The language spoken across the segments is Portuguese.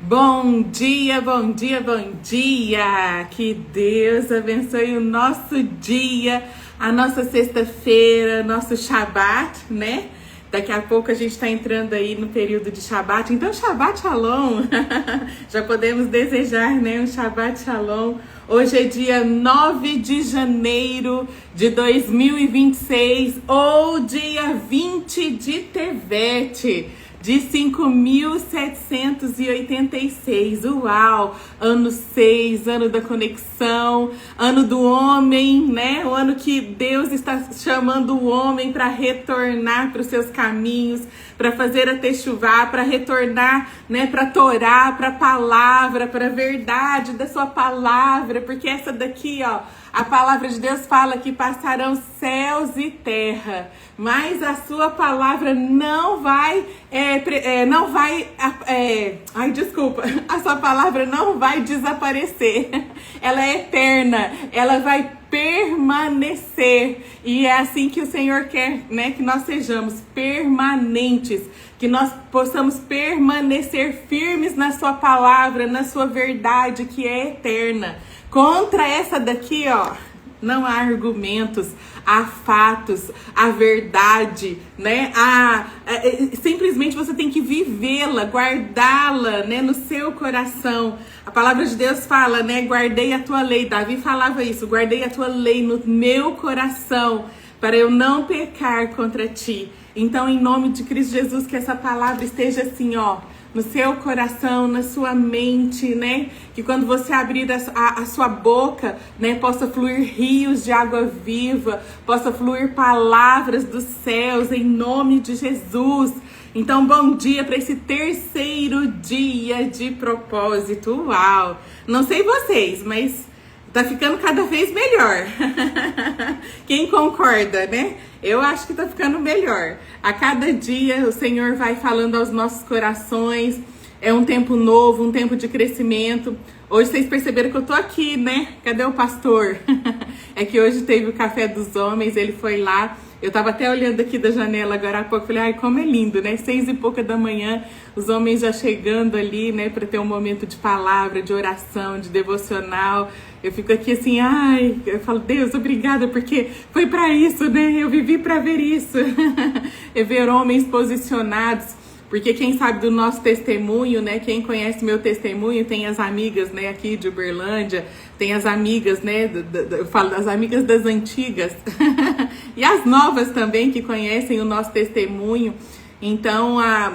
Bom dia, bom dia, bom dia! Que Deus abençoe o nosso dia, a nossa sexta-feira, nosso Shabbat, né? Daqui a pouco a gente está entrando aí no período de Shabbat, então Shabbat Shalom! Já podemos desejar, né, um Shabbat Shalom. Hoje é dia 9 de janeiro de 2026, ou dia 20 de Tevet, de 5.786, uau, ano 6, ano da conexão, ano do homem, né, o ano que Deus está chamando o homem para retornar para os seus caminhos, para fazer a techuvá, para retornar, né, para a Torá, para a palavra, para a verdade da sua palavra, porque essa daqui, ó, a palavra de Deus fala que passarão céus e terra, mas a sua palavra não vai, a sua palavra não vai desaparecer, ela é eterna, ela vai permanecer, e é assim que o Senhor quer, né, que nós sejamos permanentes, que nós possamos permanecer firmes na sua palavra, na sua verdade que é eterna. Contra essa daqui, ó, não há argumentos, há fatos, há verdade, né? Simplesmente você tem que vivê-la, guardá-la, né, no seu coração. A palavra de Deus fala, né? Guardei a tua lei. Davi falava isso, guardei a tua lei no meu coração para eu não pecar contra ti. Então, em nome de Cristo Jesus, que essa palavra esteja assim, ó, no seu coração, na sua mente, né? Que quando você abrir a sua boca, né, possa fluir rios de água viva, possa fluir palavras dos céus, em nome de Jesus. Então, bom dia para esse terceiro dia de propósito. Uau! Não sei vocês, mas tá ficando cada vez melhor. Quem concorda, né? Eu acho que tá ficando melhor. A cada dia o Senhor vai falando aos nossos corações. É um tempo novo, um tempo de crescimento. Hoje vocês perceberam que eu tô aqui, né? Cadê o pastor? É que hoje teve o café dos homens, ele foi lá. Eu tava até olhando aqui da janela agora há pouco, falei, ai, como é lindo, né? 6:30 da manhã, os homens já chegando ali, né, para ter um momento de palavra, de oração, de devocional. Eu fico aqui assim, ai, eu falo, Deus, obrigada, porque foi para isso, né? Eu vivi para ver isso. É ver homens posicionados. Porque quem sabe do nosso testemunho, né? Quem conhece meu testemunho, tem as amigas, né, aqui de Uberlândia, tem as amigas, né, eu falo das amigas das antigas, e as novas também que conhecem o nosso testemunho. Então, há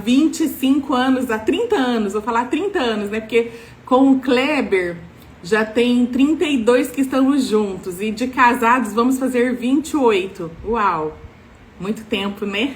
25 anos, há 30 anos, vou falar 30 anos, né, porque com o Kleber já tem 32 que estamos juntos, e de casados vamos fazer 28, uau! Muito tempo, né?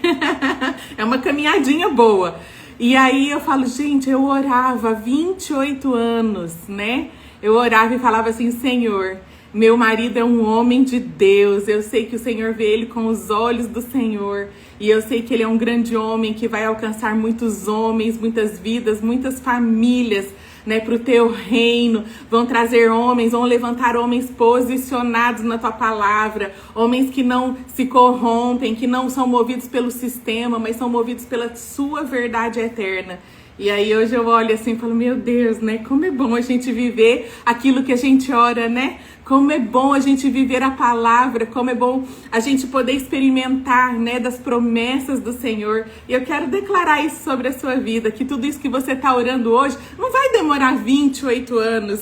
É uma caminhadinha boa. E aí eu falo, gente, eu orava há 28 anos, né? Eu orava e falava assim, Senhor, meu marido é um homem de Deus. Eu sei que o Senhor vê ele com os olhos do Senhor. E eu sei que ele é um grande homem que vai alcançar muitos homens, muitas vidas, muitas famílias, né, para o teu reino. Vão trazer homens, vão levantar homens posicionados na tua palavra, homens que não se corrompem, que não são movidos pelo sistema, mas são movidos pela sua verdade eterna. E aí hoje eu olho assim e falo, meu Deus, né, como é bom a gente viver aquilo que a gente ora, né? Como é bom a gente viver a palavra, como é bom a gente poder experimentar, né, das promessas do Senhor. E eu quero declarar isso sobre a sua vida, que tudo isso que você está orando hoje não vai demorar 28 anos,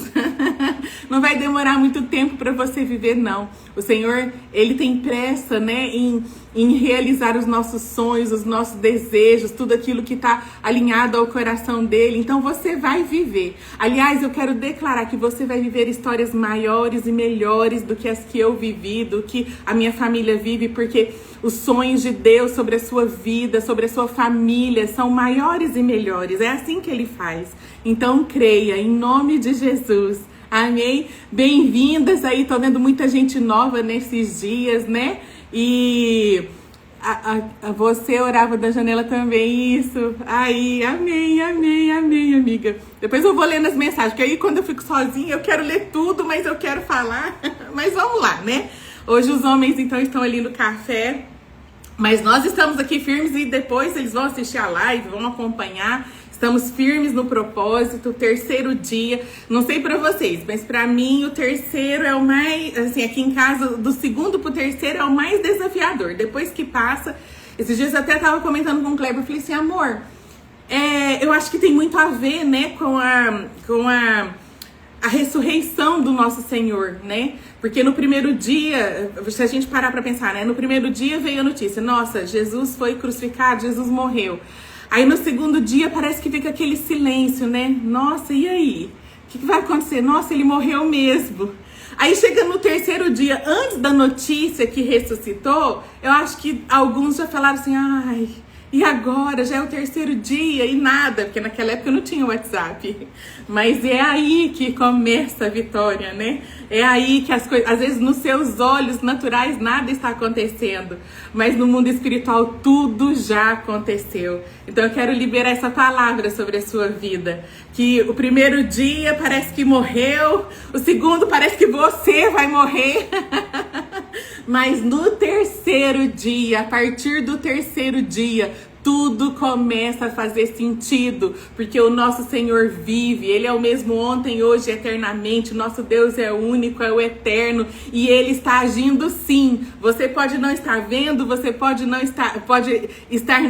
não vai demorar muito tempo para você viver, não. O Senhor, Ele tem pressa, né, em realizar os nossos sonhos, os nossos desejos, tudo aquilo que está alinhado ao coração dele. Então você vai viver. Aliás, eu quero declarar que você vai viver histórias maiores e melhores do que as que eu vivi, do que a minha família vive, porque os sonhos de Deus sobre a sua vida, sobre a sua família, são maiores e melhores. É assim que Ele faz. Então creia, em nome de Jesus. Amém? Bem-vindas aí, tô vendo muita gente nova nesses dias, né? E você orava da janela também, isso. Aí, amém, amém, amém, amiga. Depois eu vou lendo as mensagens, porque aí quando eu fico sozinha eu quero ler tudo, mas eu quero falar. Mas vamos lá, né? Hoje os homens então estão ali no café, mas nós estamos aqui firmes e depois eles vão assistir a live, vão acompanhar. Estamos firmes no propósito, terceiro dia. Não sei pra vocês, mas pra mim o terceiro é o mais, assim, aqui em casa, do segundo pro terceiro é o mais desafiador. Depois que passa, esses dias eu até tava comentando com o Kleber, eu falei assim, amor, eu acho que tem muito a ver, né, com a ressurreição do nosso Senhor, né? Porque no primeiro dia, se a gente parar pra pensar, né, no primeiro dia veio a notícia, nossa, Jesus foi crucificado, Jesus morreu. Aí no segundo dia parece que fica aquele silêncio, né? Nossa, e aí? O que vai acontecer? Nossa, ele morreu mesmo. Aí chega no terceiro dia, antes da notícia que ressuscitou, eu acho que alguns já falaram assim, ai, e agora? Já é o terceiro dia e nada, porque naquela época não tinha WhatsApp. Mas é aí que começa a vitória, né? É aí que as coisas, às vezes nos seus olhos naturais nada está acontecendo, mas no mundo espiritual tudo já aconteceu. Então eu quero liberar essa palavra sobre a sua vida, que o primeiro dia parece que morreu, o segundo parece que você vai morrer, mas no terceiro dia, a partir do terceiro dia, tudo começa a fazer sentido, porque o nosso Senhor vive, Ele é o mesmo ontem, hoje, eternamente, o nosso Deus é único, é o eterno, e Ele está agindo sim. Você pode não estar vendo, você pode estar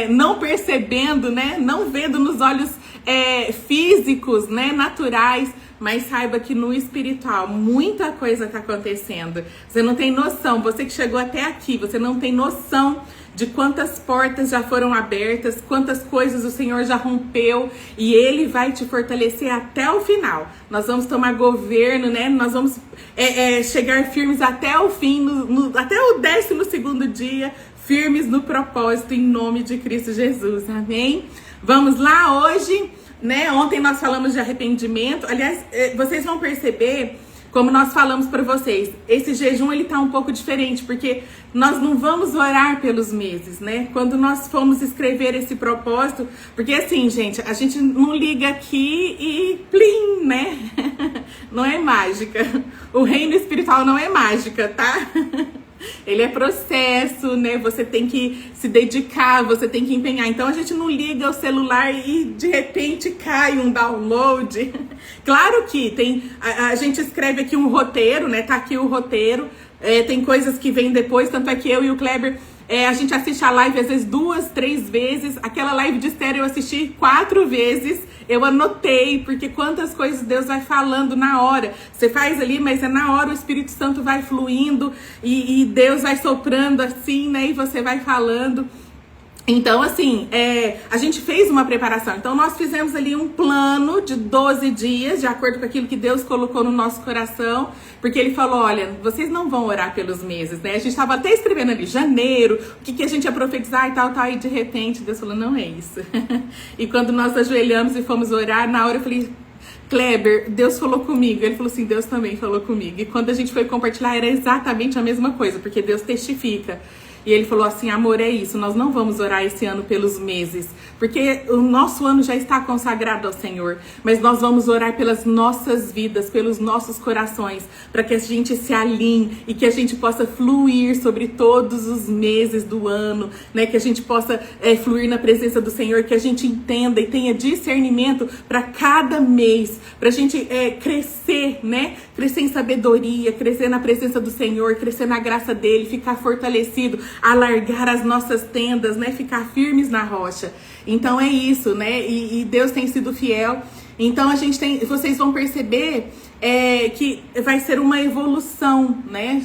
não percebendo, né? Não vendo nos olhos físicos, né? Naturais, mas saiba que no espiritual muita coisa está acontecendo. Você não tem noção, você que chegou até aqui, você não tem noção de quantas portas já foram abertas, quantas coisas o Senhor já rompeu, e Ele vai te fortalecer até o final. Nós vamos tomar governo, né? Nós vamos chegar firmes até o fim, até o 12º dia, firmes no propósito, em nome de Cristo Jesus, amém? Vamos lá hoje, né? Ontem nós falamos de arrependimento, aliás, vocês vão perceber, como nós falamos para vocês, esse jejum ele tá um pouco diferente, porque nós não vamos orar pelos meses, né? Quando nós fomos escrever esse propósito, porque assim, gente, a gente não liga aqui e plim, né? Não é mágica. O reino espiritual não é mágica, tá? Ele é processo, né? Você tem que se dedicar, você tem que empenhar. Então a gente não liga o celular e de repente cai um download. Claro que tem, a gente escreve aqui um roteiro, né? Tá aqui o roteiro. Tem coisas que vêm depois, tanto é que eu e o Kleber, a gente assiste a live às vezes 2, 3 vezes. Aquela live de estéreo eu assisti 4 vezes. Eu anotei, porque quantas coisas Deus vai falando na hora. Você faz ali, mas na hora o Espírito Santo vai fluindo e Deus vai soprando assim, né? E você vai falando. Então, assim, a gente fez uma preparação. Então, nós fizemos ali um plano de 12 dias, de acordo com aquilo que Deus colocou no nosso coração. Porque Ele falou, olha, vocês não vão orar pelos meses, né? A gente estava até escrevendo ali, janeiro, o que a gente ia profetizar e tal. E de repente, Deus falou, não é isso. E quando nós ajoelhamos e fomos orar, na hora eu falei, Kleber, Deus falou comigo. Ele falou assim, Deus também falou comigo. E quando a gente foi compartilhar, era exatamente a mesma coisa, porque Deus testifica. E ele falou assim, amor, é isso, nós não vamos orar esse ano pelos meses, porque o nosso ano já está consagrado ao Senhor, mas nós vamos orar pelas nossas vidas, pelos nossos corações, para que a gente se alinhe e que a gente possa fluir sobre todos os meses do ano, né? Que a gente possa fluir na presença do Senhor, que a gente entenda e tenha discernimento para cada mês, para a gente crescer, né? Crescer em sabedoria, crescer na presença do Senhor, crescer na graça dele, ficar fortalecido, alargar as nossas tendas, né? Ficar firmes na rocha. Então é isso, né? E Deus tem sido fiel. Então a gente tem, vocês vão perceber que vai ser uma evolução, né?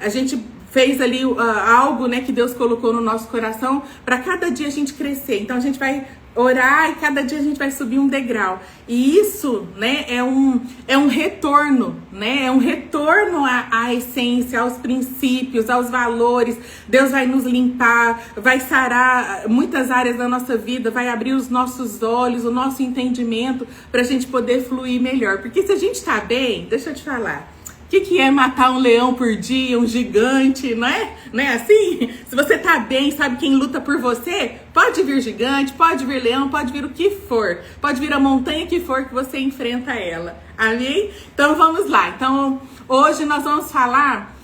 A gente fez ali algo, né, que Deus colocou no nosso coração para cada dia a gente crescer. Então a gente vai orar e cada dia a gente vai subir um degrau. E isso, né, é um retorno, né? É um retorno à essência, aos princípios, aos valores. Deus vai nos limpar, vai sarar muitas áreas da nossa vida, vai abrir os nossos olhos, o nosso entendimento para a gente poder fluir melhor. Porque se a gente tá bem, deixa eu te falar, o que é matar um leão por dia, um gigante, não é? Não é assim? Se você tá bem, sabe quem luta por você? Pode vir gigante, pode vir leão, pode vir o que for. Pode vir a montanha que for que você enfrenta ela. Amém? Então vamos lá. Então hoje nós vamos falar,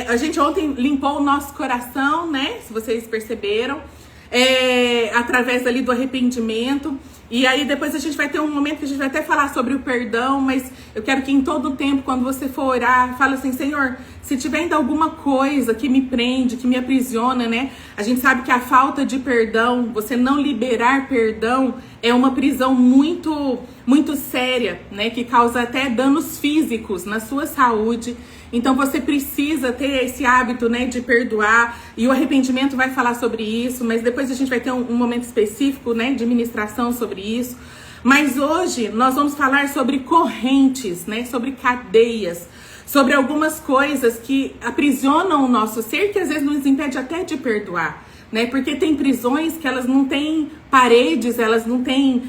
a gente ontem limpou o nosso coração, né? Se vocês perceberam. através ali do arrependimento. E aí depois a gente vai ter um momento que a gente vai até falar sobre o perdão, mas eu quero que em todo o tempo, quando você for orar, fala assim: Senhor, se tiver ainda alguma coisa que me prende, que me aprisiona, né? A gente sabe que a falta de perdão, você não liberar perdão, é uma prisão muito, muito séria, né? Que causa até danos físicos na sua saúde. Então você precisa ter esse hábito, né, de perdoar, e o arrependimento vai falar sobre isso, mas depois a gente vai ter um momento específico, né, de ministração sobre isso. Mas hoje nós vamos falar sobre correntes, né, sobre cadeias, sobre algumas coisas que aprisionam o nosso ser, que às vezes nos impede até de perdoar, né, porque tem prisões que elas não têm paredes, elas não têm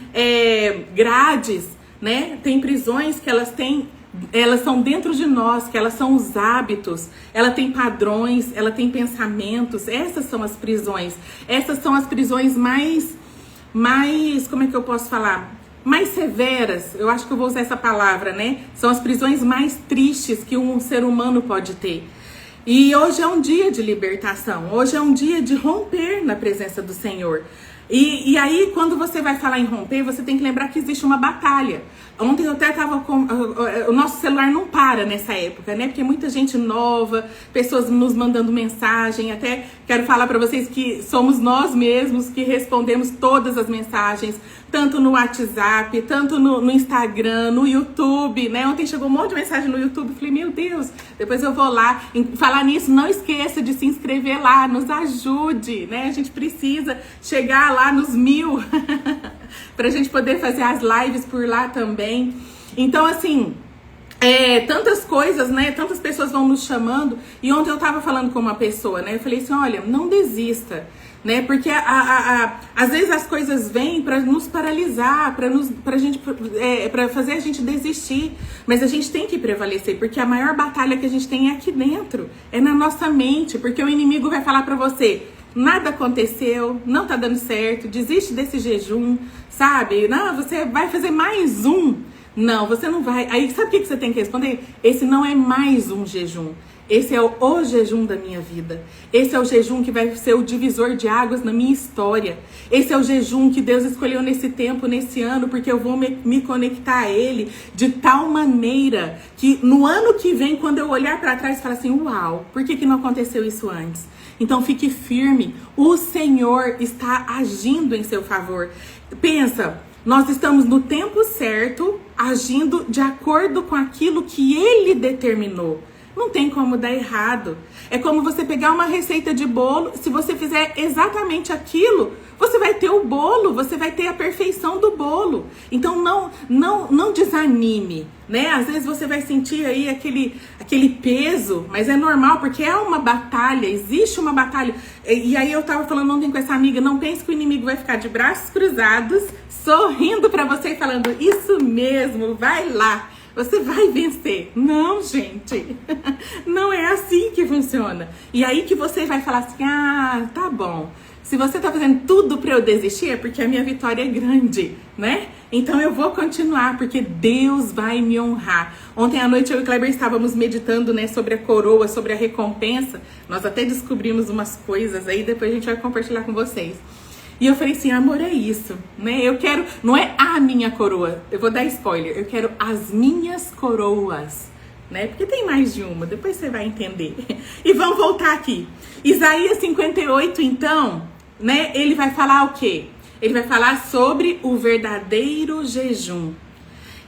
grades, né, tem prisões que elas são dentro de nós, que elas são os hábitos, ela tem padrões, ela tem pensamentos. Essas são as prisões. Essas são as prisões mais, como é que eu posso falar? Mais severas, eu acho que eu vou usar essa palavra, né? São as prisões mais tristes que um ser humano pode ter. E hoje é um dia de libertação, hoje é um dia de romper na presença do Senhor. E aí, quando você vai falar em romper, você tem que lembrar que existe uma batalha. Ontem eu até tava com... O nosso celular não para nessa época, né? Porque muita gente nova, pessoas nos mandando mensagem. Até quero falar pra vocês que somos nós mesmos que respondemos todas as mensagens, tanto no WhatsApp, tanto no Instagram, no YouTube, né? Ontem chegou um monte de mensagem no YouTube, falei, meu Deus, depois eu vou lá. Falar nisso, não esqueça de se inscrever lá, nos ajude, né? A gente precisa chegar lá nos 1000 pra gente poder fazer as lives por lá também. Então, assim, tantas coisas, né? Tantas pessoas vão nos chamando. E ontem eu tava falando com uma pessoa, né? Eu falei assim, olha, não desista, né? Porque às vezes as coisas vêm para nos paralisar, para fazer a gente desistir. Mas a gente tem que prevalecer, porque a maior batalha que a gente tem é aqui dentro, é na nossa mente, porque o inimigo vai falar para você: nada aconteceu, não tá dando certo, desiste desse jejum, sabe? Não, você vai fazer mais um. Não, você não vai. Aí sabe o que você tem que responder? Esse não é mais um jejum. Esse é o jejum da minha vida. Esse é o jejum que vai ser o divisor de águas na minha história. Esse é o jejum que Deus escolheu nesse tempo, nesse ano, porque eu vou me conectar a Ele de tal maneira que no ano que vem, quando eu olhar para trás, falar assim, uau, por que não aconteceu isso antes? Então fique firme, o Senhor está agindo em seu favor. Pensa, nós estamos no tempo certo, agindo de acordo com aquilo que Ele determinou. Não tem como dar errado. É como você pegar uma receita de bolo, se você fizer exatamente aquilo, você vai ter o bolo, você vai ter a perfeição do bolo. Então não desanime, né? Às vezes você vai sentir aí aquele peso, mas é normal, porque é uma batalha, existe uma batalha. E aí eu tava falando ontem com essa amiga, não pense que o inimigo vai ficar de braços cruzados, sorrindo pra você e falando, isso mesmo, vai lá. Você vai vencer. Não, gente. Não é assim que funciona. E aí que você vai falar assim, ah, tá bom. Se você tá fazendo tudo pra eu desistir, é porque a minha vitória é grande, né? Então eu vou continuar, porque Deus vai me honrar. Ontem à noite eu e o Kleber estávamos meditando, né, sobre a coroa, sobre a recompensa. Nós até descobrimos umas coisas aí, depois a gente vai compartilhar com vocês. E eu falei assim, amor, é isso, né? Eu quero, não é a minha coroa, eu vou dar spoiler, eu quero as minhas coroas, né? Porque tem mais de uma, depois você vai entender. E vamos voltar aqui. Isaías 58, então, né? Ele vai falar o quê? Ele vai falar sobre o verdadeiro jejum.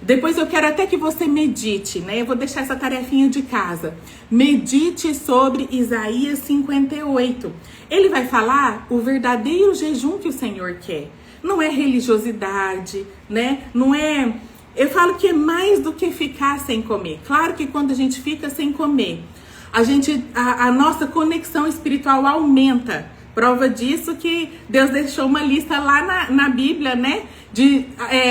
Depois eu quero até que você medite, né? Eu vou deixar essa tarefinha de casa. Medite sobre Isaías 58. Ele vai falar o verdadeiro jejum que o Senhor quer. Não é religiosidade, né? Não é... Eu falo que é mais do que ficar sem comer. Claro que quando a gente fica sem comer, a nossa conexão espiritual aumenta. Prova disso que Deus deixou uma lista lá na Bíblia, né? De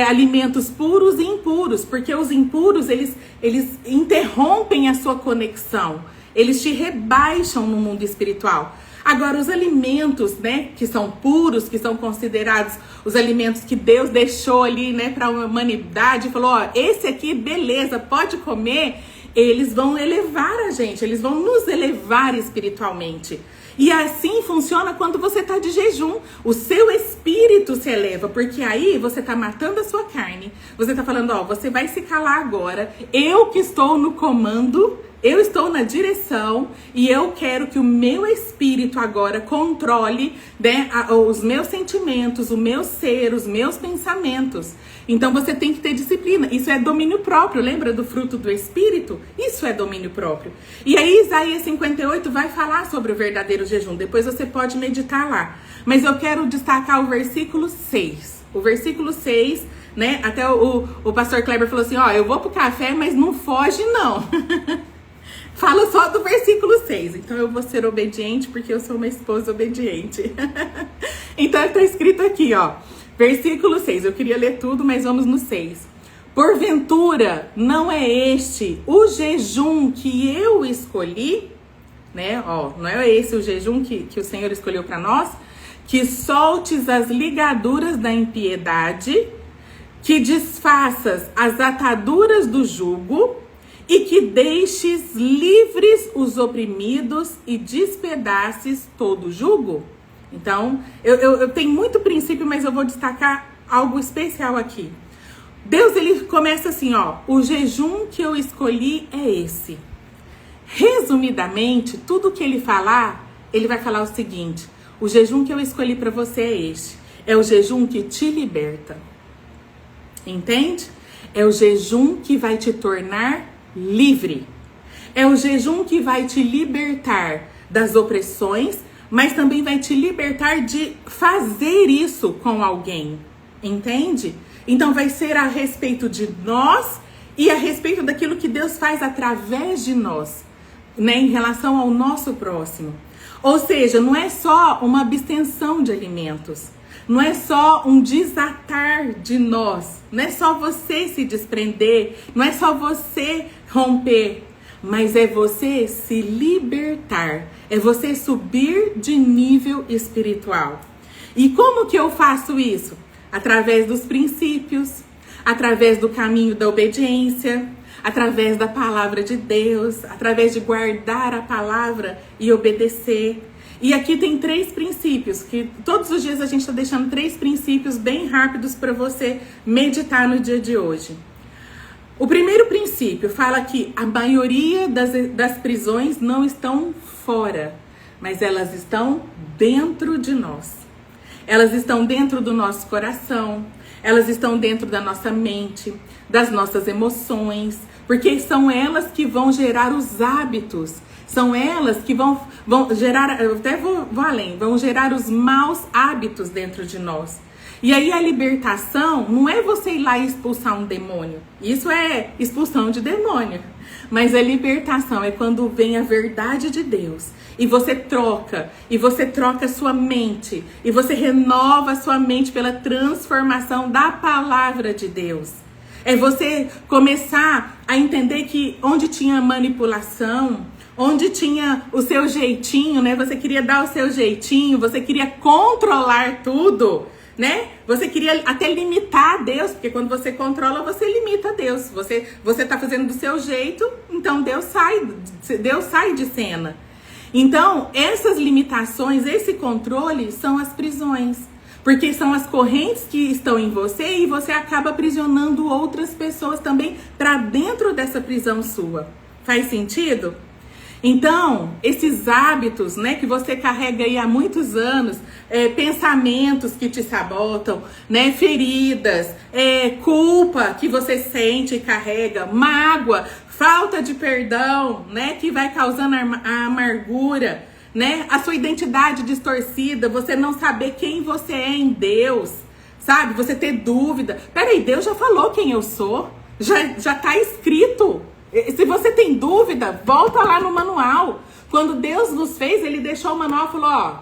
alimentos puros e impuros. Porque os impuros, eles interrompem a sua conexão. Eles te rebaixam no mundo espiritual. Agora, os alimentos, né? Que são puros, que são considerados os alimentos que Deus deixou ali, né? Para a humanidade. Falou, ó, esse aqui, beleza, pode comer. Eles vão elevar a gente. Eles vão nos elevar espiritualmente. E assim funciona quando você está de jejum. O seu espírito se eleva, porque aí você está matando a sua carne. Você está falando, ó, você vai se calar agora. Eu que estou no comando, eu estou na direção e eu quero que o meu espírito agora controle, né, os meus sentimentos, o meu ser, os meus pensamentos. Então você tem que ter disciplina. Isso é domínio próprio. Lembra do fruto do espírito? Isso é domínio próprio. E aí Isaías 58 vai falar sobre o verdadeiro jejum. Depois você pode meditar lá. Mas eu quero destacar o versículo 6. O versículo 6, né? Até o pastor Kleber falou assim, ó, eu vou pro café, mas não foge não. Fala só do versículo 6. Então eu vou ser obediente porque eu sou uma esposa obediente. Então está escrito aqui, ó. Versículo 6. Eu queria ler tudo, mas vamos no 6. Porventura, não é este o jejum que eu escolhi? Né? Ó, não é esse o jejum que o Senhor escolheu para nós? Que soltes as ligaduras da impiedade, que desfaças as ataduras do jugo, e que deixes livres os oprimidos e despedaces todo o jugo? Então, eu tenho muito princípio, mas eu vou destacar algo especial aqui. Deus, ele começa assim, ó, o jejum que eu escolhi é esse. Resumidamente, tudo que ele falar, ele vai falar o seguinte, o jejum que eu escolhi para você é este. É o jejum que te liberta. Entende? É o jejum que vai te tornar livre. É o jejum que vai te libertar das opressões, mas também vai te libertar de fazer isso com alguém. Entende? Então vai ser a respeito de nós e a respeito daquilo que Deus faz através de nós, né, em relação ao nosso próximo. Ou seja, não é só uma abstenção de alimentos, não é só um desatar de nós, não é só você se desprender, não é só você romper, mas é você se libertar, é você subir de nível espiritual. E como que eu faço isso? Através dos princípios, através do caminho da obediência, através da palavra de Deus, através de guardar a palavra e obedecer. E aqui tem 3 princípios, que todos os dias a gente está deixando 3 princípios bem rápidos para você meditar no dia de hoje. O primeiro princípio fala que a maioria das prisões não estão fora, mas elas estão dentro de nós. Elas estão dentro do nosso coração, elas estão dentro da nossa mente, das nossas emoções, porque são elas que vão gerar os hábitos, são elas que vão gerar, eu até vou além, vão gerar os maus hábitos dentro de nós. E aí a libertação não é você ir lá e expulsar um demônio, isso é expulsão de demônio, mas a libertação é quando vem a verdade de Deus. E você troca a sua mente, e você renova a sua mente pela transformação da palavra de Deus. É você começar a entender que onde tinha manipulação, onde tinha o seu jeitinho, né? Você queria dar o seu jeitinho, você queria controlar tudo, né? Você queria até limitar Deus, porque quando você controla, você limita Deus. Você tá fazendo do seu jeito, então Deus sai de cena. Então, essas limitações, esse controle são as prisões. Porque são as correntes que estão em você e você acaba aprisionando outras pessoas também para dentro dessa prisão sua. Faz sentido? Então, esses hábitos, né, que você carrega aí há muitos anos, pensamentos que te sabotam, né, feridas, culpa que você sente e carrega, mágoa, falta de perdão, né, que vai causando a amargura, né, a sua identidade distorcida, você não saber quem você é em Deus, sabe, você ter dúvida. Peraí, Deus já falou quem eu sou, já tá escrito. Se você tem dúvida, volta lá no manual. Quando Deus nos fez, ele deixou o manual e falou, ó,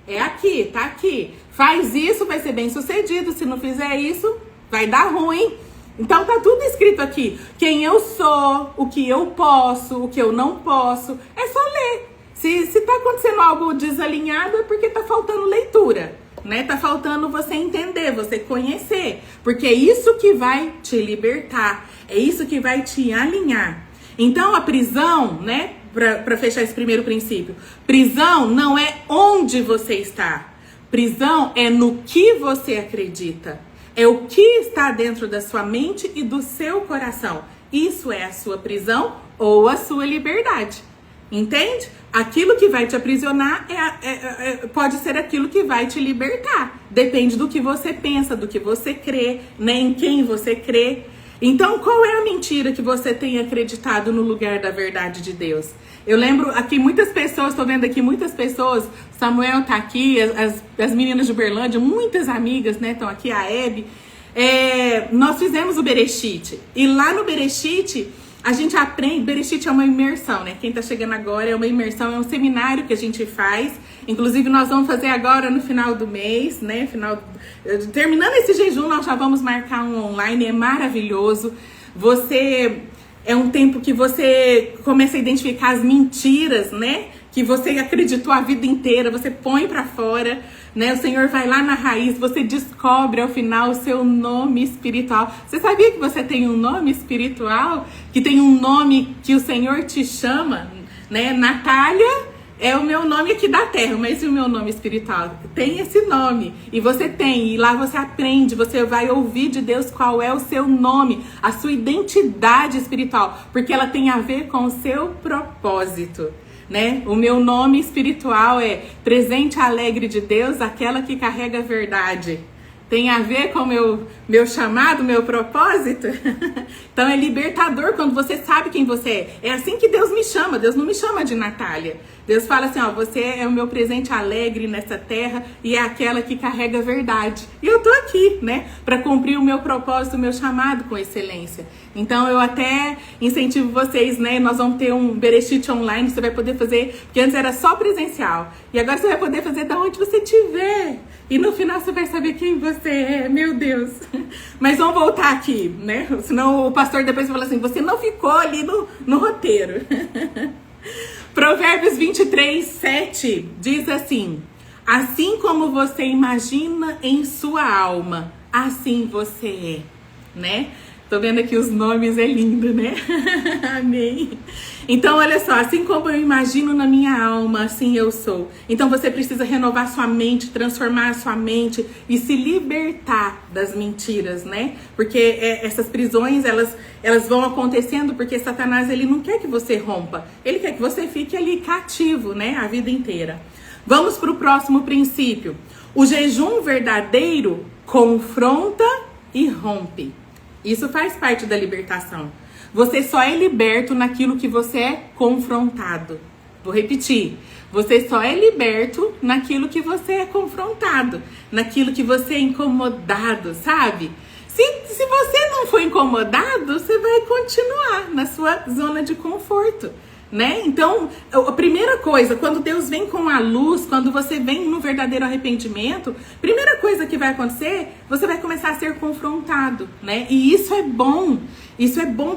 é aqui, tá aqui. Faz isso, vai ser bem sucedido. Se não fizer isso, vai dar ruim. Então tá tudo escrito aqui. Quem eu sou, o que eu posso, o que eu não posso. É só ler. Se tá acontecendo algo desalinhado, é porque tá faltando leitura, né? Tá faltando você entender, você conhecer. Porque é isso que vai te libertar. É isso que vai te alinhar. Então a prisão, né? para fechar esse primeiro princípio. Prisão não é onde você está. Prisão é no que você acredita. É o que está dentro da sua mente e do seu coração. Isso é a sua prisão ou a sua liberdade. Entende? Aquilo que vai te aprisionar pode ser aquilo que vai te libertar. Depende do que você pensa, do que você crê, né? Em quem você crê. Então, qual é a mentira que você tem acreditado no lugar da verdade de Deus? Eu lembro aqui muitas pessoas, estou vendo aqui muitas pessoas, Samuel tá aqui, as meninas de Uberlândia, muitas amigas, né, estão aqui, a Hebe. Nós fizemos o Bereshit, e lá no Bereshit, a gente aprende, Bereshit é uma imersão, né? Quem tá chegando agora é uma imersão, é um seminário que a gente faz. Inclusive, nós vamos fazer agora no final do mês, né? Terminando esse jejum, nós já vamos marcar um online, é maravilhoso. É um tempo que você começa a identificar as mentiras, né? Que você acreditou a vida inteira, você põe pra fora, né? O Senhor vai lá na raiz, você descobre ao final o seu nome espiritual. Você sabia que você tem um nome espiritual? Que tem um nome que o Senhor te chama, né? Natália é o meu nome aqui da terra, mas e o meu nome espiritual? Tem esse nome, e você tem, e lá você aprende, você vai ouvir de Deus qual é o seu nome, a sua identidade espiritual, porque ela tem a ver com o seu propósito. Né? O meu nome espiritual é presente alegre de Deus, aquela que carrega a verdade. Tem a ver com o meu chamado, meu propósito. Então é libertador quando você sabe quem você é. É assim que Deus me chama. Deus não me chama de Natália. Deus fala assim, ó, você é o meu presente alegre nessa terra e é aquela que carrega a verdade. E eu tô aqui, né, para cumprir o meu propósito, o meu chamado com excelência. Então eu até incentivo vocês, né, nós vamos ter um Bereshit online, você vai poder fazer, porque antes era só presencial. E agora você vai poder fazer da onde você estiver. E no final você vai saber quem você é, meu Deus. Mas vamos voltar aqui, né? Senão o pastor depois fala assim, você não ficou ali no roteiro. Provérbios 23:7 diz assim, assim como você imagina em sua alma, assim você é, né? Tô vendo aqui os nomes, é lindo, né? Amém. Então, olha só, assim como eu imagino na minha alma, assim eu sou. Então, você precisa renovar sua mente, transformar a sua mente e se libertar das mentiras, né? Porque essas prisões, elas vão acontecendo porque Satanás, ele não quer que você rompa. Ele quer que você fique ali cativo, né? A vida inteira. Vamos para o próximo princípio. O jejum verdadeiro confronta e rompe. Isso faz parte da libertação. Você só é liberto naquilo que você é confrontado. Vou repetir. Você só é liberto naquilo que você é confrontado. Naquilo que você é incomodado, sabe? Se você não for incomodado, você vai continuar na sua zona de conforto, né? Então, a primeira coisa, quando Deus vem com a luz, quando você vem no verdadeiro arrependimento, primeira coisa que vai acontecer, você vai começar a ser confrontado, né? E isso é bom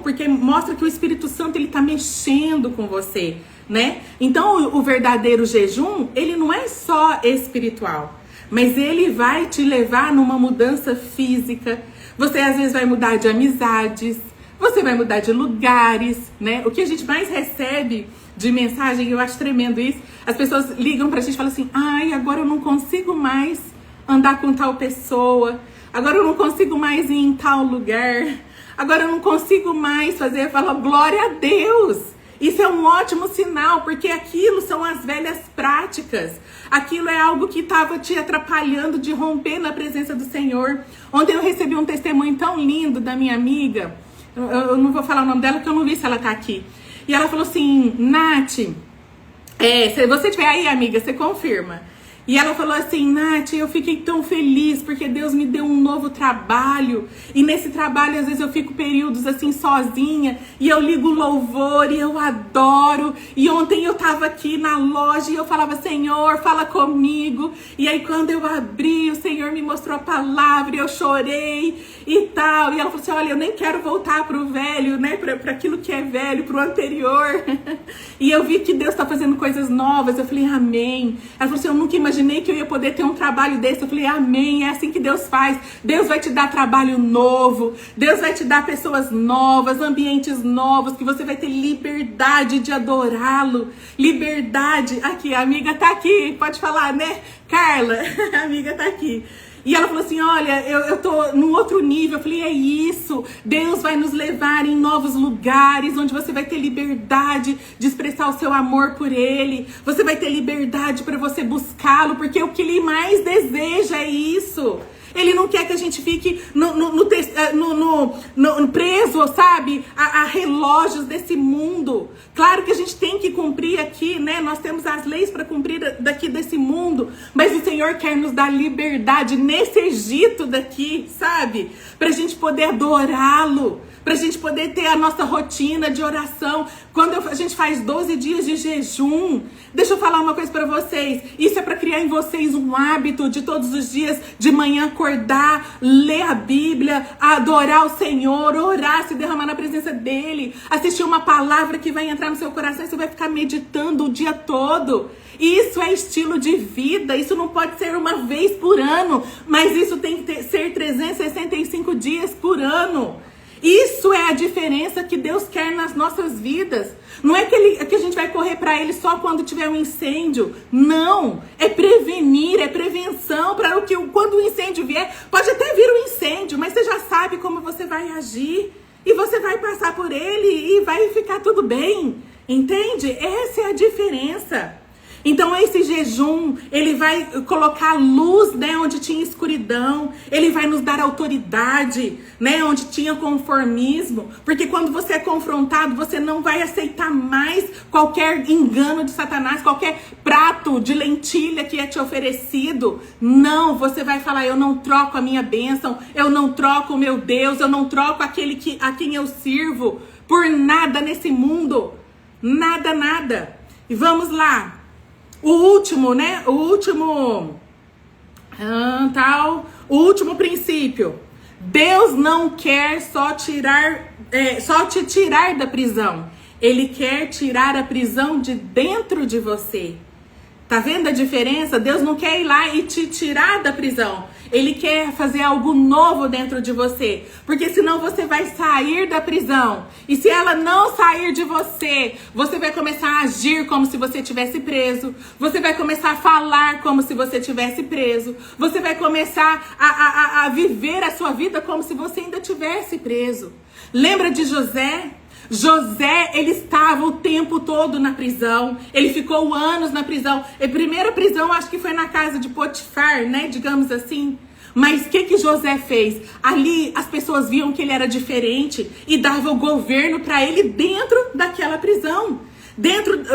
porque mostra que o Espírito Santo, ele tá mexendo com você, né? Então, o verdadeiro jejum, ele não é só espiritual, mas ele vai te levar numa mudança física. Você às vezes vai mudar de amizades, você vai mudar de lugares, né? O que a gente mais recebe de mensagem, eu acho tremendo isso, as pessoas ligam pra gente e falam assim, ai, agora eu não consigo mais andar com tal pessoa, agora eu não consigo mais ir em tal lugar, agora eu não consigo mais fazer. Eu falo, glória a Deus! Isso é um ótimo sinal, porque aquilo são as velhas práticas. Aquilo é algo que estava te atrapalhando de romper na presença do Senhor. Ontem eu recebi um testemunho tão lindo da minha amiga, eu não vou falar o nome dela porque eu não vi se ela tá aqui. E ela falou assim, Nath, se você estiver aí, amiga, você confirma. E ela falou assim, Nath, eu fiquei tão feliz porque Deus me deu um novo trabalho. E nesse trabalho, às vezes, eu fico períodos assim, sozinha. E eu ligo louvor e eu adoro. E ontem eu tava aqui na loja e eu falava, Senhor, fala comigo. E aí, quando eu abri, o Senhor me mostrou a palavra e eu chorei e tal. E ela falou assim, olha, eu nem quero voltar pro velho, né? Pra aquilo que é velho, pro anterior. E eu vi que Deus tá fazendo coisas novas. Eu falei, amém. Ela falou assim, eu nunca imaginei imaginei que eu ia poder ter um trabalho desse. Eu falei, amém, é assim que Deus faz. Deus vai te dar trabalho novo. Deus vai te dar pessoas novas, ambientes novos, que você vai ter liberdade de adorá-lo. Liberdade. Aqui, a amiga tá aqui, pode falar, né? Carla, a amiga tá aqui. E ela falou assim, olha, eu tô num outro nível. Eu falei, é isso. Deus vai nos levar em novos lugares, onde você vai ter liberdade de expressar o seu amor por Ele. Você vai ter liberdade para você buscá-lo, porque o que Ele mais deseja é isso. Ele não quer que a gente fique preso, sabe, a relógios desse mundo. Claro que a gente tem que cumprir aqui, né? Nós temos as leis para cumprir daqui desse mundo. Mas o Senhor quer nos dar liberdade nesse Egito daqui, sabe? Pra gente poder adorá-lo. Pra gente poder ter a nossa rotina de oração. Quando a gente faz 12 dias de jejum, deixa eu falar uma coisa pra vocês. Isso é pra criar em vocês um hábito de todos os dias, de manhã acordar, ler a Bíblia, adorar o Senhor, orar, se derramar na presença dEle, assistir uma palavra que vai entrar no seu coração e você vai ficar meditando o dia todo. Isso é estilo de vida, isso não pode ser uma vez por ano, mas isso tem que ser 365 dias por ano. Isso é a diferença que Deus quer nas nossas vidas. Não é que a gente vai correr para Ele só quando tiver um incêndio. Não, é prevenir, é prevenção para que quando o incêndio vier, pode até vir um incêndio, mas você já sabe como você vai agir e você vai passar por ele e vai ficar tudo bem. Entende? Essa é a diferença. Então esse jejum, ele vai colocar luz, né, onde tinha escuridão. Ele vai nos dar autoridade, né, onde tinha conformismo. Porque quando você é confrontado, você não vai aceitar mais qualquer engano de Satanás, qualquer prato de lentilha que é te oferecido. Não, você vai falar, eu não troco a minha bênção, eu não troco o meu Deus, eu não troco aquele a quem eu sirvo por nada nesse mundo. Nada, nada. E vamos lá. O último, né? O último princípio. Deus não quer só te tirar da prisão. Ele quer tirar a prisão de dentro de você. Tá vendo a diferença? Deus não quer ir lá e te tirar da prisão. Ele quer fazer algo novo dentro de você. Porque senão você vai sair da prisão. E se ela não sair de você, você vai começar a agir como se você tivesse preso. Você vai começar a falar como se você tivesse preso. Você vai começar a viver a sua vida como se você ainda tivesse preso. Lembra de José? José, ele estava o tempo todo na prisão. Ele ficou anos na prisão. A primeira prisão, acho que foi na casa de Potifar, né? Digamos assim. Mas o que José fez? Ali as pessoas viam que ele era diferente e dava o governo para ele dentro daquela prisão.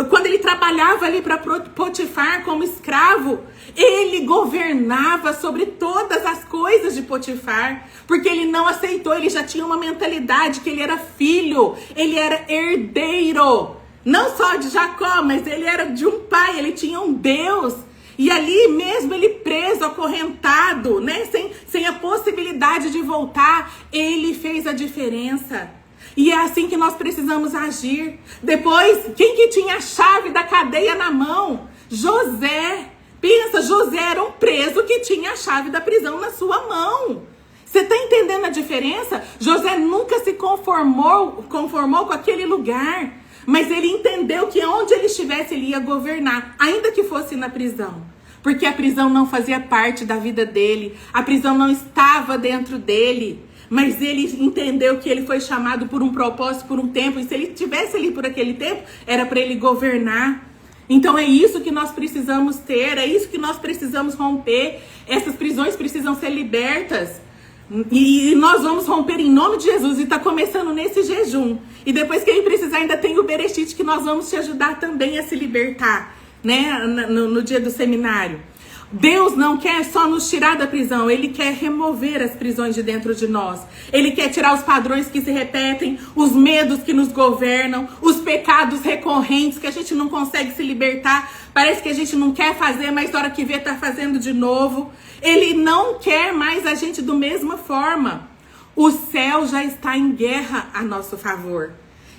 Quando ele trabalhava ali para Potifar como escravo, ele governava sobre todas as coisas de Potifar, porque ele não aceitou, ele já tinha uma mentalidade que ele era filho, ele era herdeiro, não só de Jacó, mas ele era de um pai, ele tinha um Deus. E ali mesmo ele preso, acorrentado, né, sem a possibilidade de voltar, ele fez a diferença. E é assim que nós precisamos agir. Depois, quem que tinha a chave da cadeia na mão? José. Pensa, José era um preso que tinha a chave da prisão na sua mão. Você está entendendo a diferença? José nunca se conformou com aquele lugar. Mas ele entendeu que onde ele estivesse, ele ia governar, ainda que fosse na prisão. Porque a prisão não fazia parte da vida dele. A prisão não estava dentro dele. Mas ele entendeu que ele foi chamado por um propósito, por um tempo. E se ele estivesse ali por aquele tempo, era para ele governar. Então é isso que nós precisamos ter, é isso que nós precisamos romper. Essas prisões precisam ser libertas. E nós vamos romper em nome de Jesus. E está começando nesse jejum. E depois, quem precisar, ainda tem o Bereshit, que nós vamos te ajudar também a se libertar, né? No dia do seminário. Deus não quer só nos tirar da prisão, Ele quer remover as prisões de dentro de nós. Ele quer tirar os padrões que se repetem, os medos que nos governam, os pecados recorrentes que a gente não consegue se libertar. Parece que a gente não quer fazer, mas na hora que vê tá fazendo de novo. Ele não quer mais a gente da mesma forma. O céu já está em guerra a nosso favor.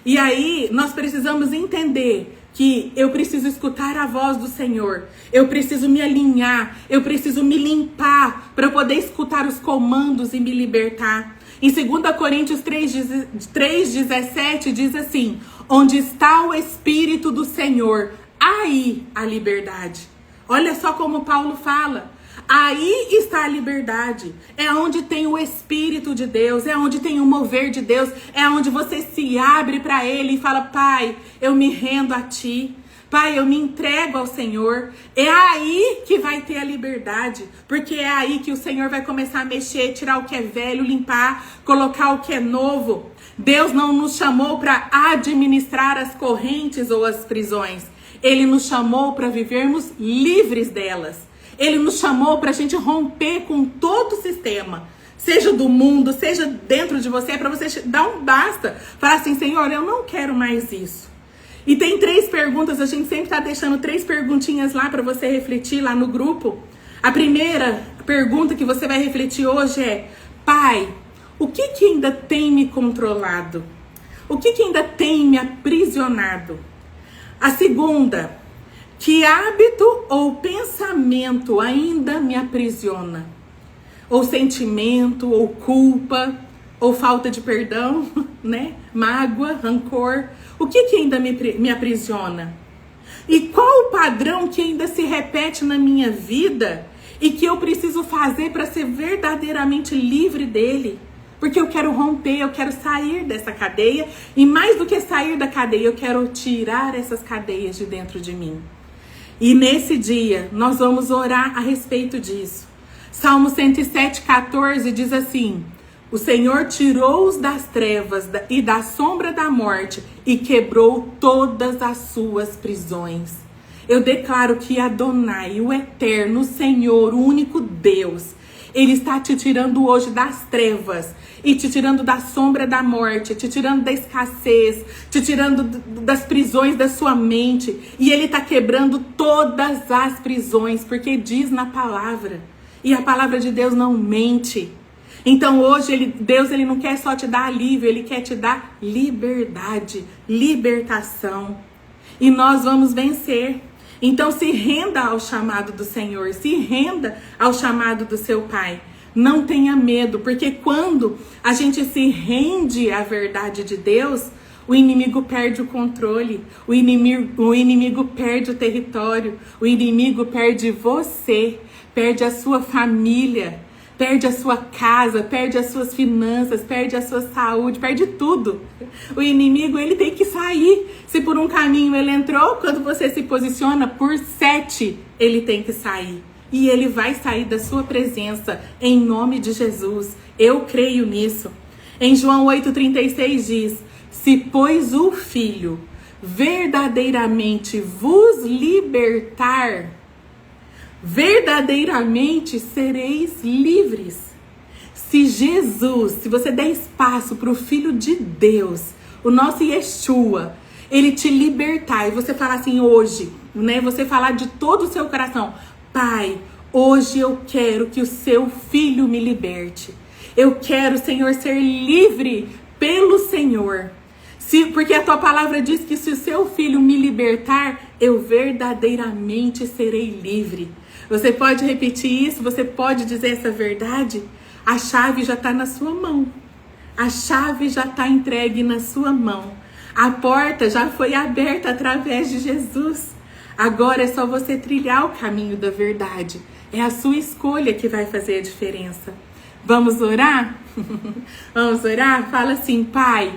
E aí nós precisamos entender que eu preciso escutar a voz do Senhor, eu preciso me alinhar, eu preciso me limpar para eu poder escutar os comandos e me libertar. Em 2 Coríntios 3,17 diz assim: onde está o Espírito do Senhor, aí a liberdade. Olha só como Paulo fala. Aí está a liberdade, é onde tem o Espírito de Deus, é onde tem o mover de Deus, é onde você se abre para Ele e fala: Pai, eu me rendo a Ti, Pai, eu me entrego ao Senhor. É aí que vai ter a liberdade, porque é aí que o Senhor vai começar a mexer, tirar o que é velho, limpar, colocar o que é novo. Deus não nos chamou para administrar as correntes ou as prisões, Ele nos chamou para vivermos livres delas. Ele nos chamou para a gente romper com todo o sistema, seja do mundo, seja dentro de você, para você dar um basta. Falar assim: Senhor, eu não quero mais isso. E tem 3 perguntas, a gente sempre está deixando 3 perguntinhas lá para você refletir lá no grupo. A primeira pergunta que você vai refletir hoje é: Pai, o que ainda tem me controlado? O que ainda tem me aprisionado? A segunda: que hábito ou pensamento ainda me aprisiona? Ou sentimento, ou culpa, ou falta de perdão, né? Mágoa, rancor. O que ainda me aprisiona? E qual o padrão que ainda se repete na minha vida e que eu preciso fazer para ser verdadeiramente livre dele? Porque eu quero romper, eu quero sair dessa cadeia. E mais do que sair da cadeia, eu quero tirar essas cadeias de dentro de mim. E nesse dia, nós vamos orar a respeito disso. Salmo 107,14 diz assim: o Senhor tirou-os das trevas e da sombra da morte e quebrou todas as suas prisões. Eu declaro que Adonai, o Eterno, o Senhor, o único Deus, Ele está te tirando hoje das trevas e te tirando da sombra da morte, te tirando da escassez, te tirando das prisões da sua mente. E Ele está quebrando todas as prisões, porque diz na palavra. E a palavra de Deus não mente. Então hoje Deus ele não quer só te dar alívio, Ele quer te dar liberdade, libertação. E nós vamos vencer. Então se renda ao chamado do Senhor, se renda ao chamado do seu Pai. Não tenha medo, porque quando a gente se rende à verdade de Deus, o inimigo perde o controle, o inimigo perde o território, o inimigo perde você, perde a sua família, perde a sua casa, perde as suas finanças, perde a sua saúde, perde tudo. O inimigo, ele tem que sair. Se por um caminho ele entrou, quando você se posiciona, por 7 ele tem que sair. E ele vai sair da sua presença, em nome de Jesus. Eu creio nisso. Em João 8,36 diz: se pois o Filho verdadeiramente vos libertar, verdadeiramente sereis livres. Se Jesus, se você der espaço para o Filho de Deus, o nosso Yeshua, ele te libertar, e você falar assim hoje, né? Você falar de todo o seu coração: Pai, hoje eu quero que o seu Filho me liberte. Eu quero, Senhor, ser livre pelo Senhor. Porque a tua palavra diz que se o seu Filho me libertar, eu verdadeiramente serei livre. Você pode repetir isso? Você pode dizer essa verdade? A chave já está na sua mão. A chave já está entregue na sua mão. A porta já foi aberta através de Jesus. Agora é só você trilhar o caminho da verdade. É a sua escolha que vai fazer a diferença. Vamos orar? Vamos orar? Fala assim: Pai,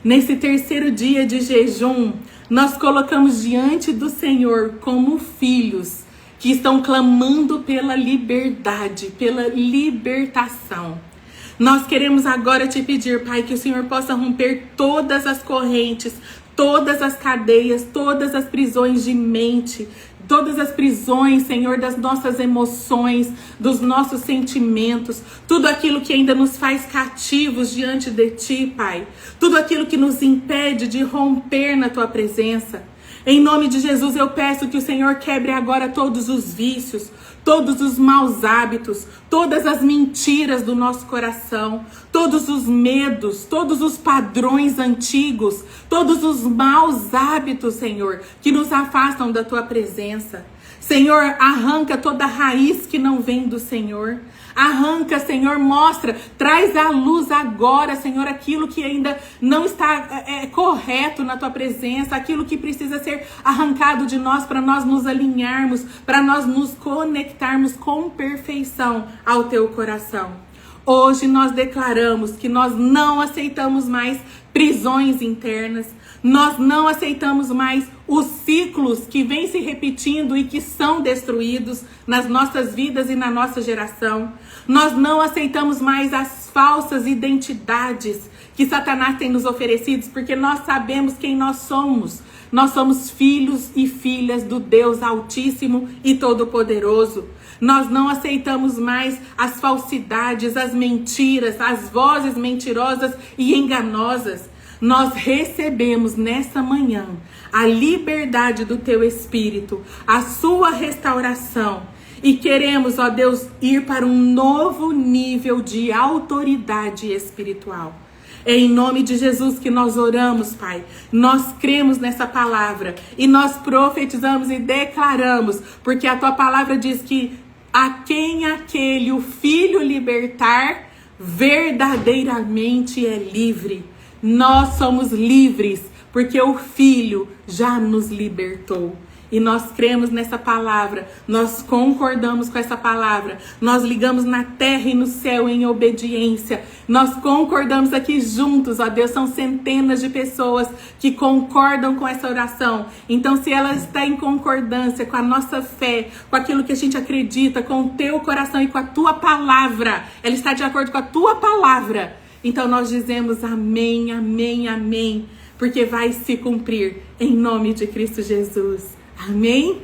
nesse 3º dia de jejum, nós colocamos diante do Senhor como filhos que estão clamando pela liberdade, pela libertação. Nós queremos agora te pedir, Pai, que o Senhor possa romper todas as correntes, todas as cadeias, todas as prisões de mente, todas as prisões, Senhor, das nossas emoções, dos nossos sentimentos, tudo aquilo que ainda nos faz cativos diante de Ti, Pai. Tudo aquilo que nos impede de romper na Tua presença. Em nome de Jesus, eu peço que o Senhor quebre agora todos os vícios, todos os maus hábitos, todas as mentiras do nosso coração, todos os medos, todos os padrões antigos, todos os maus hábitos, Senhor, que nos afastam da tua presença. Senhor, arranca toda raiz que não vem do Senhor. Arranca, Senhor, mostra, traz à luz agora, Senhor, aquilo que ainda não está correto na tua presença, aquilo que precisa ser arrancado de nós para nós nos alinharmos, para nós nos conectarmos com perfeição ao teu coração. Hoje nós declaramos que nós não aceitamos mais prisões internas, nós não aceitamos mais os ciclos que vêm se repetindo e que são destruídos nas nossas vidas e na nossa geração. Nós não aceitamos mais as falsas identidades que Satanás tem nos oferecido, porque nós sabemos quem nós somos. Nós somos filhos e filhas do Deus Altíssimo e Todo-Poderoso. Nós não aceitamos mais as falsidades, as mentiras, as vozes mentirosas e enganosas. Nós recebemos nessa manhã a liberdade do teu Espírito, a sua restauração. E queremos, ó Deus, ir para um novo nível de autoridade espiritual. É em nome de Jesus que nós oramos, Pai. Nós cremos nessa palavra e nós profetizamos e declaramos, porque a tua palavra diz que a quem aquele o Filho libertar, verdadeiramente é livre. Nós somos livres, porque o Filho já nos libertou. E nós cremos nessa palavra, nós concordamos com essa palavra, nós ligamos na terra e no céu em obediência, nós concordamos aqui juntos, ó Deus, são centenas de pessoas que concordam com essa oração. Então, se ela está em concordância com a nossa fé, com aquilo que a gente acredita, com o teu coração e com a tua palavra, ela está de acordo com a tua palavra, então nós dizemos amém, amém, amém, porque vai se cumprir em nome de Cristo Jesus. Amém?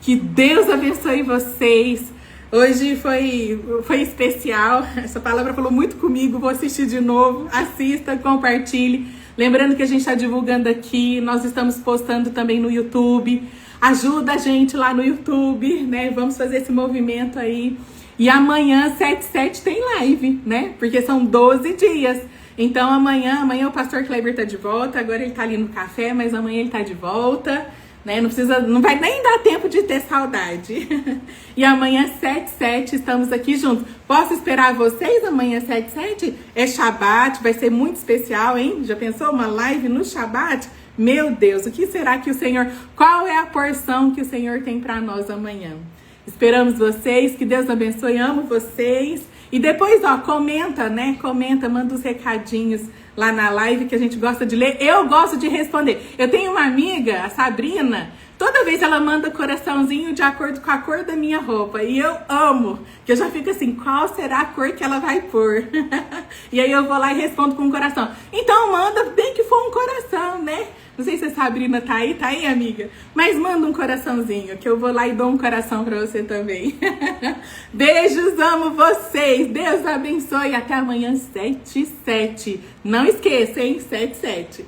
Que Deus abençoe vocês. Hoje foi especial. Essa palavra falou muito comigo. Vou assistir de novo. Assista, compartilhe. Lembrando que a gente está divulgando aqui. Nós estamos postando também no YouTube. Ajuda a gente lá no YouTube, né? Vamos fazer esse movimento aí. E amanhã, 7/7, tem live, né? Porque são 12 dias. Então amanhã o pastor Kleber tá de volta. Agora ele tá ali no café, mas amanhã ele tá de volta. Né? Não vai nem dar tempo de ter saudade. E amanhã, 7/7, estamos aqui juntos. Posso esperar vocês amanhã, 7/7? É Shabat, vai ser muito especial, hein? Já pensou uma live no Shabat? Meu Deus, o que será que o Senhor... Qual é a porção que o Senhor tem para nós amanhã? Esperamos vocês, que Deus abençoe, amo vocês. E depois, ó, comenta, né? Comenta, manda os recadinhos lá na live que a gente gosta de ler. Eu gosto de responder. Eu tenho uma amiga, a Sabrina, toda vez ela manda coraçãozinho de acordo com a cor da minha roupa. E eu amo, que eu já fico assim, qual será a cor que ela vai pôr? E aí eu vou lá e respondo com um coração. Então manda, bem que for um coração, né? Não sei se a Sabrina tá aí, amiga? Mas manda um coraçãozinho, que eu vou lá e dou um coração pra você também. Beijos, amo vocês. Deus abençoe. Até amanhã, 7/7. Não esqueça, hein? 7/7.